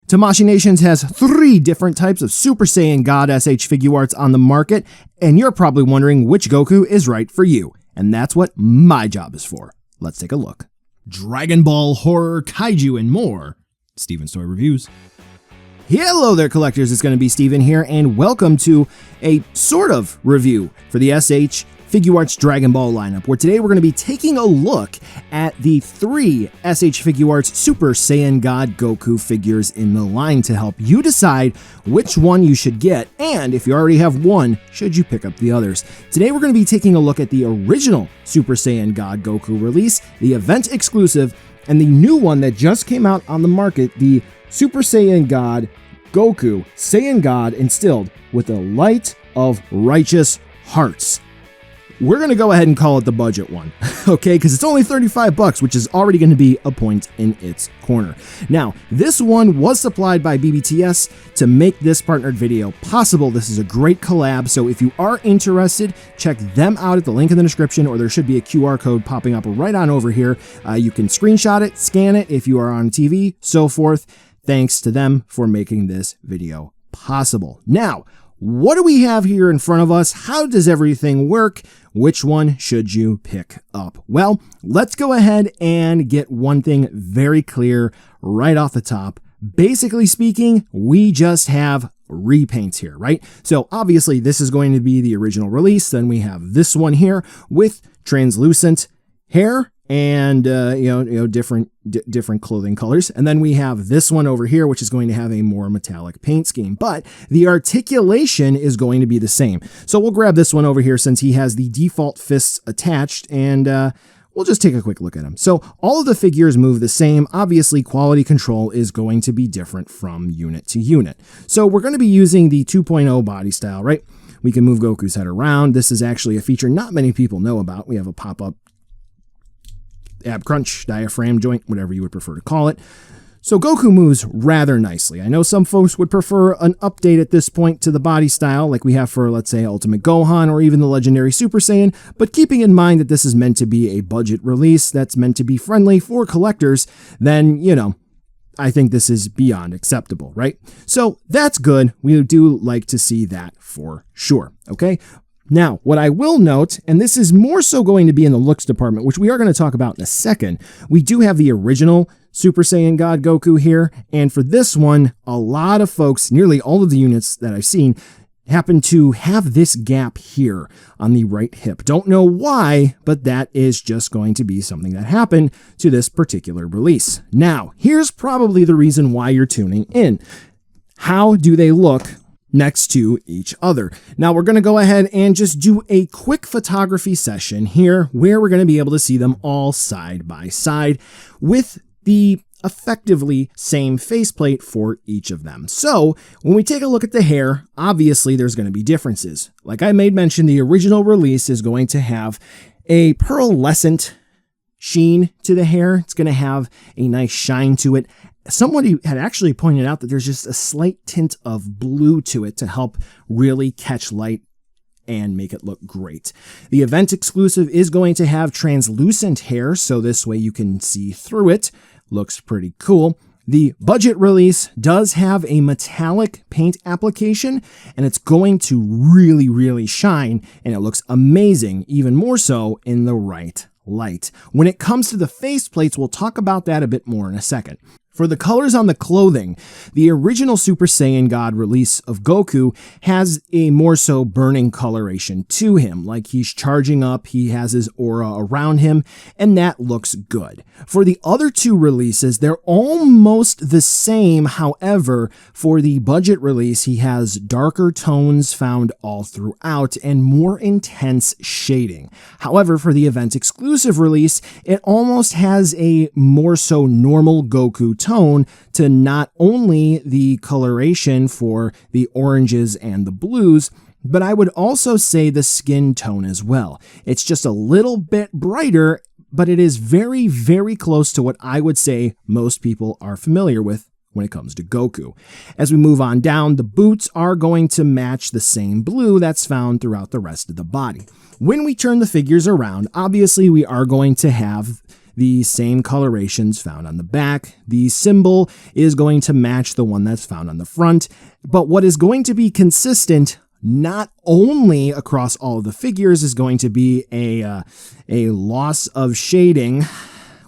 Tamashii Nations has 3 different types of Super Saiyan God SH figure arts on the market, and you're probably wondering which Goku is right for you. And that's what my job is for. Let's take a look. Dragon Ball, horror, kaiju, and more. Steven's Toy Reviews. Hello there, collectors. It's going to be Steven here, and welcome to a sort of review for the SH Figure Arts Dragon Ball lineup, where today we're going to be taking a look at the 3 SH Figure Arts Super Saiyan God Goku figures in the line to help you decide which one you should get, and if you already have one, should you pick up the others. Today we're going to be taking a look at the original Super Saiyan God Goku release, the event exclusive, and the new one that just came out on the market, the Super Saiyan God Goku, Saiyan God instilled with the light of righteous hearts. We're going to go ahead and call it the budget one, okay? Because it's only $35, which is already going to be a point in its corner. Now, this one was supplied by BBTS to make this partnered video possible. This is a great collab, so if you are interested, check them out at the link in the description, or there should be a QR code popping up right on over here. You can screenshot it, scan it if you are on TV, so forth. Thanks to them for making this video possible. Now, what do we have here in front of us? How does everything work? Which one should you pick up? Well, let's go ahead and get one thing very clear right off the top. Basically speaking, we just have repaints here, right? So obviously this is going to be the original release. Then we have this one here with translucent hair and different clothing colors, and then we have this one over here, which is going to have a more metallic paint scheme, but the articulation is going to be the same. So we'll grab this one over here since he has the default fists attached, and we'll just take a quick look at him. So all of the figures move the same. Obviously, quality control is going to be different from unit to unit. So we're going to be using the 2.0 body style, right? We can move Goku's head around. This is actually a feature not many people know about. We have a pop-up ab crunch, diaphragm joint, whatever you would prefer to call it. So Goku moves rather nicely. I know some folks would prefer an update at this point to the body style like we have for, let's say, Ultimate Gohan or even the legendary Super Saiyan, but keeping in mind that this is meant to be a budget release that's meant to be friendly for collectors, then, I think this is beyond acceptable, right? So that's good. We do like to see that for sure, okay? Now, what I will note, and this is more so going to be in the looks department, which we are going to talk about in a second, we do have the original Super Saiyan God Goku here, and for this one, a lot of folks, nearly all of the units that I've seen, happen to have this gap here on the right hip. Don't know why, but that is just going to be something that happened to this particular release. Now, here's probably the reason why you're tuning in. How do they look next to each other? Now we're going to go ahead and just do a quick photography session here where we're going to be able to see them all side by side with the effectively same faceplate for each of them. So when we take a look at the hair, obviously there's going to be differences. Like I made mention, the original release is going to have a pearlescent sheen to the hair. It's going to have a nice shine to it. Somebody had actually pointed out that there's just a slight tint of blue to it to help really catch light and make it look great. The event exclusive is going to have translucent hair, so this way you can see through it. Looks pretty cool. The budget release does have a metallic paint application, and it's going to really, really shine, and it looks amazing, even more so in the right light. When it comes to the faceplates, we'll talk about that a bit more in a second. For the colors on the clothing, the original Super Saiyan God release of Goku has a more so burning coloration to him, like he's charging up, he has his aura around him, and that looks good. For the other 2 releases, they're almost the same. However, for the budget release, he has darker tones found all throughout and more intense shading. However, for the event exclusive release, it almost has a more so normal Goku tone to not only the coloration for the oranges and the blues, but I would also say the skin tone as well. It's just a little bit brighter, but it is very, very close to what I would say most people are familiar with when it comes to Goku. As we move on down, the boots are going to match the same blue that's found throughout the rest of the body. When we turn the figures around, obviously we are going to have the same colorations found on the back. The symbol is going to match the one that's found on the front. But what is going to be consistent not only across all of the figures is going to be a loss of shading,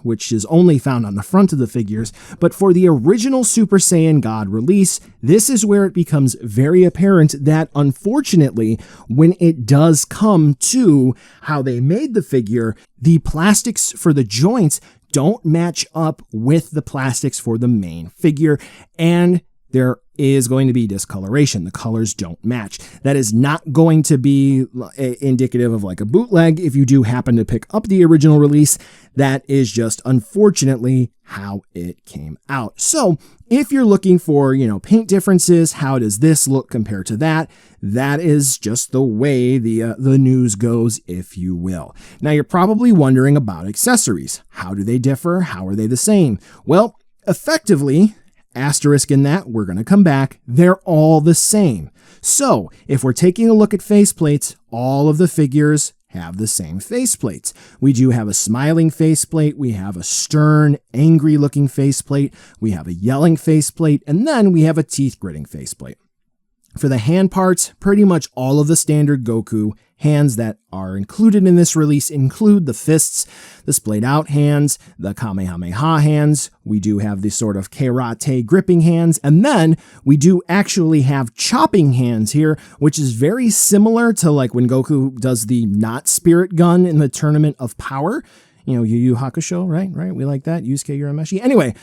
which is only found on the front of the figures, but for the original Super Saiyan God release, this is where it becomes very apparent that, unfortunately, when it does come to how they made the figure, the plastics for the joints don't match up with the plastics for the main figure, and there is going to be discoloration. The colors don't match. That is not going to be indicative of like a bootleg if you do happen to pick up the original release. That is just unfortunately how it came out. So if you're looking for, paint differences, how does this look compared to that? That is just the way the news goes, if you will. Now you're probably wondering about accessories. How do they differ? How are they the same? Well, effectively, asterisk in that, we're going to come back, they're all the same. So if we're taking a look at faceplates, all of the figures have the same faceplates. We do have a smiling faceplate, we have a stern, angry looking faceplate, we have a yelling faceplate, and then we have a teeth gritting faceplate. For the hand parts, pretty much all of the standard Goku hands that are included in this release include the fists, the splayed out hands, the Kamehameha hands. We do have the sort of karate gripping hands, and then we do actually have chopping hands here, which is very similar to like when Goku does the not spirit gun in the Tournament of Power. Yu Yu Hakusho, right? We like that. Yusuke Urameshi. Anyway,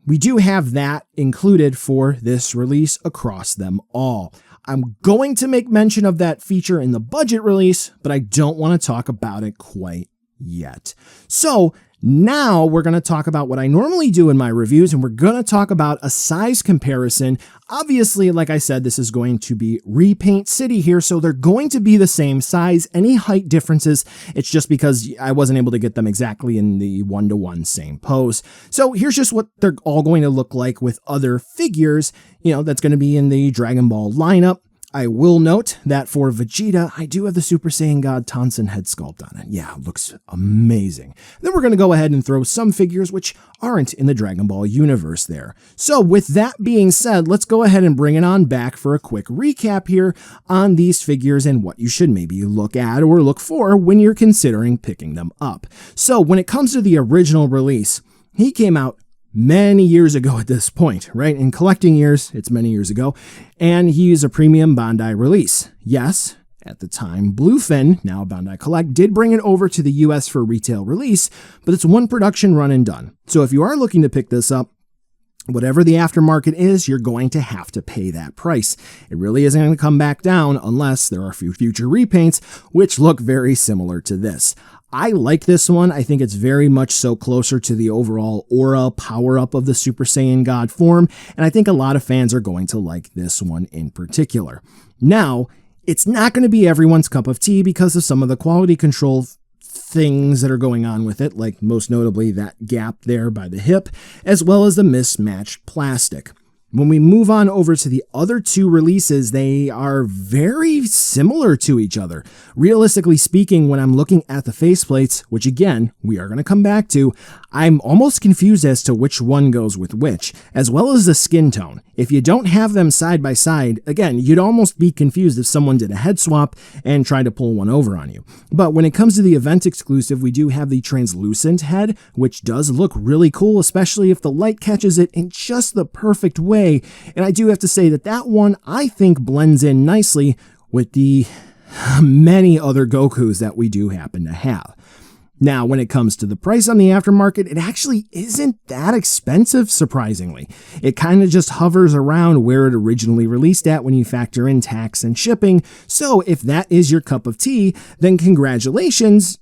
we do have that included for this release across them all. I'm going to make mention of that feature in the budget release, but I don't want to talk about it quite yet. So now we're going to talk about what I normally do in my reviews, and we're going to talk about a size comparison. Obviously, like I said, this is going to be Repaint City here, so they're going to be the same size. Any height differences, it's just because I wasn't able to get them exactly in the 1-to-1 same pose. So here's just what they're all going to look like with other figures, that's going to be in the Dragon Ball lineup. I will note that for Vegeta, I do have the Super Saiyan God Tonson head sculpt on it. Yeah, it looks amazing. Then we're going to go ahead and throw some figures which aren't in the Dragon Ball universe there. So with that being said, let's go ahead and bring it on back for a quick recap here on these figures and what you should maybe look at or look for when you're considering picking them up. So when it comes to the original release, he came out many years ago at this point, right? In collecting years, it's many years ago, and he is a premium Bandai release. Yes, at the time, Bluefin, now Bandai Collect, did bring it over to the US for retail release, but it's one production run and done. So if you are looking to pick this up, whatever the aftermarket is, you're going to have to pay that price. It really isn't going to come back down unless there are a few future repaints, which look very similar to this. I like this one. I think it's very much so closer to the overall aura power-up of the Super Saiyan God form, and I think a lot of fans are going to like this one in particular. Now, it's not going to be everyone's cup of tea because of some of the quality control things that are going on with it, like most notably that gap there by the hip, as well as the mismatched plastic. When we move on over to the other two releases, they are very similar to each other. Realistically speaking, when I'm looking at the faceplates, which again, we are going to come back to, I'm almost confused as to which one goes with which, as well as the skin tone. If you don't have them side by side, again, you'd almost be confused if someone did a head swap and tried to pull one over on you. But when it comes to the event exclusive, we do have the translucent head, which does look really cool, especially if the light catches it in just the perfect way. And I do have to say that that one, I think, blends in nicely with the many other Gokus that we do happen to have. Now, when it comes to the price on the aftermarket, it actually isn't that expensive, surprisingly. It kind of just hovers around where it originally released at when you factor in tax and shipping. So if that is your cup of tea, then congratulations.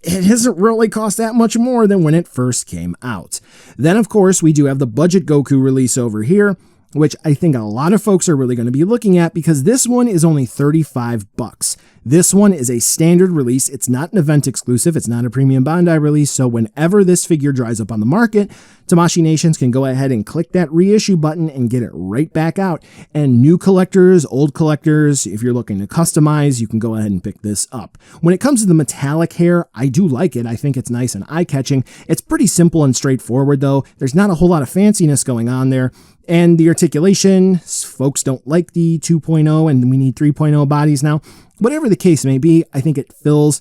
It doesn't really cost that much more than when it first came out. Then, of course, we do have the budget Goku release over here. which I think a lot of folks are really going to be looking at because this one is only $35. This one is a standard release. It's not an event exclusive. It's not a premium Bandai release. So whenever this figure dries up on the market, Tamashii Nations can go ahead and click that reissue button and get it right back out. And new collectors, old collectors, if you're looking to customize, you can go ahead and pick this up. When it comes to the metallic hair, I do like it. I think it's nice and eye-catching. It's pretty simple and straightforward though. There's not a whole lot of fanciness going on there. And the articulation, folks don't like the 2.0 and we need 3.0 bodies now. Whatever the case may be, I think it fills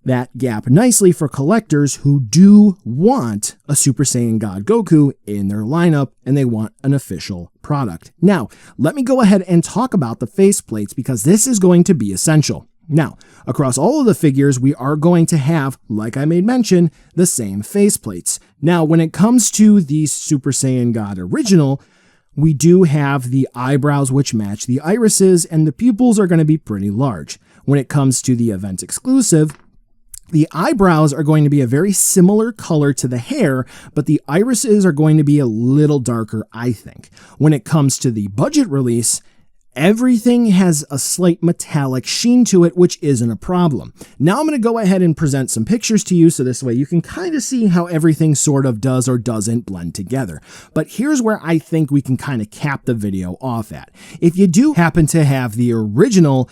that gap nicely for collectors who do want a Super Saiyan God Goku in their lineup and they want an official product. Now, let me go ahead and talk about the faceplates because this is going to be essential. Now, across all of the figures, we are going to have, like I made mention, the same faceplates. Now, when it comes to the Super Saiyan God Original, we do have the eyebrows which match the irises, and the pupils are going to be pretty large. When it comes to the event exclusive, the eyebrows are going to be a very similar color to the hair, but the irises are going to be a little darker, I think. When it comes to the budget release, everything has a slight metallic sheen to it, which isn't a problem. Now I'm going to go ahead and present some pictures to you so this way you can kind of see how everything sort of does or doesn't blend together. But here's where I think we can kind of cap the video off at. If you do happen to have the original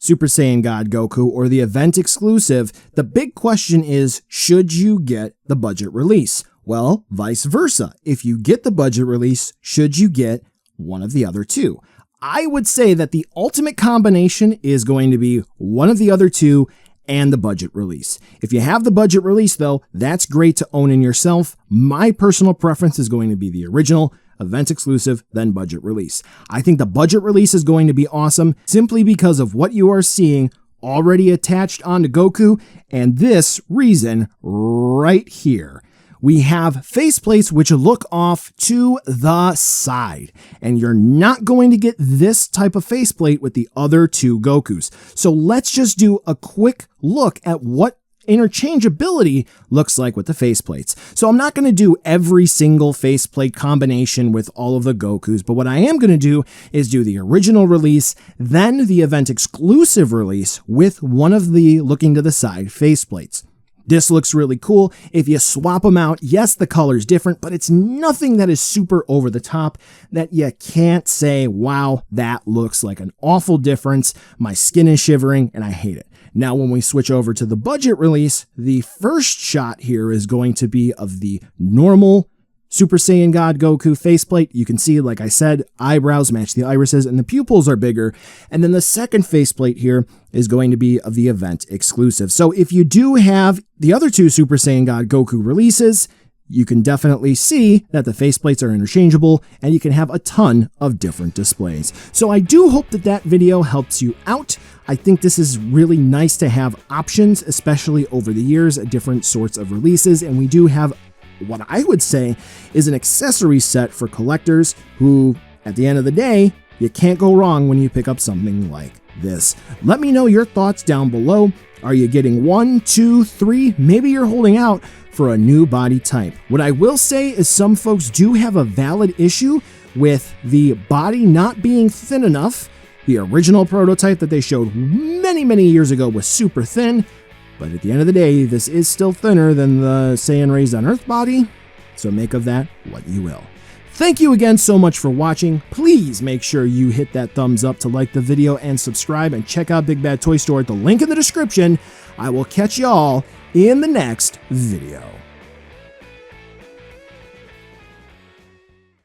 Super Saiyan God Goku or the event exclusive, the big question is, should you get the budget release? Well, vice versa. If you get the budget release, should you get one of the other two? I would say that the ultimate combination is going to be one of the other two and the budget release. If you have the budget release though, that's great to own in yourself. My personal preference is going to be the original, event exclusive, then budget release. I think the budget release is going to be awesome simply because of what you are seeing already attached onto Goku and this reason right here. We have faceplates which look off to the side, and you're not going to get this type of faceplate with the other two Gokus. So let's just do a quick look at what interchangeability looks like with the faceplates. So I'm not going to do every single faceplate combination with all of the Gokus, but what I am going to do is do the original release, then the event exclusive release with one of the looking to the side faceplates. This looks really cool. If you swap them out, yes, the color's different, but it's nothing that is super over the top that you can't say, wow, that looks like an awful difference. My skin is shivering and I hate it. Now, when we switch over to the budget release, the first shot here is going to be of the normal Super Saiyan God Goku faceplate. You can see, like I said, eyebrows match the irises and the pupils are bigger. And then the second faceplate here is going to be of the event exclusive. So if you do have the other two Super Saiyan God Goku releases, you can definitely see that the faceplates are interchangeable and you can have a ton of different displays. So I do hope that that video helps you out. I think this is really nice to have options, especially over the years, different sorts of releases. And we do have what I would say is an accessory set for collectors who, at the end of the day, you can't go wrong when you pick up something like this. Let me know your thoughts down below. Are you getting 1, 2, 3? Maybe you're holding out for a new body type. What I will say is some folks do have a valid issue with the body not being thin enough. The original prototype that they showed many years ago was super thin. But at the end of the day, this is still thinner than the Saiyan Raised on Earth body, so make of that what you will. Thank you again so much for watching. Please make sure you hit that thumbs up to like the video and subscribe, and check out Big Bad Toy Store at the link in the description. I will catch y'all in the next video.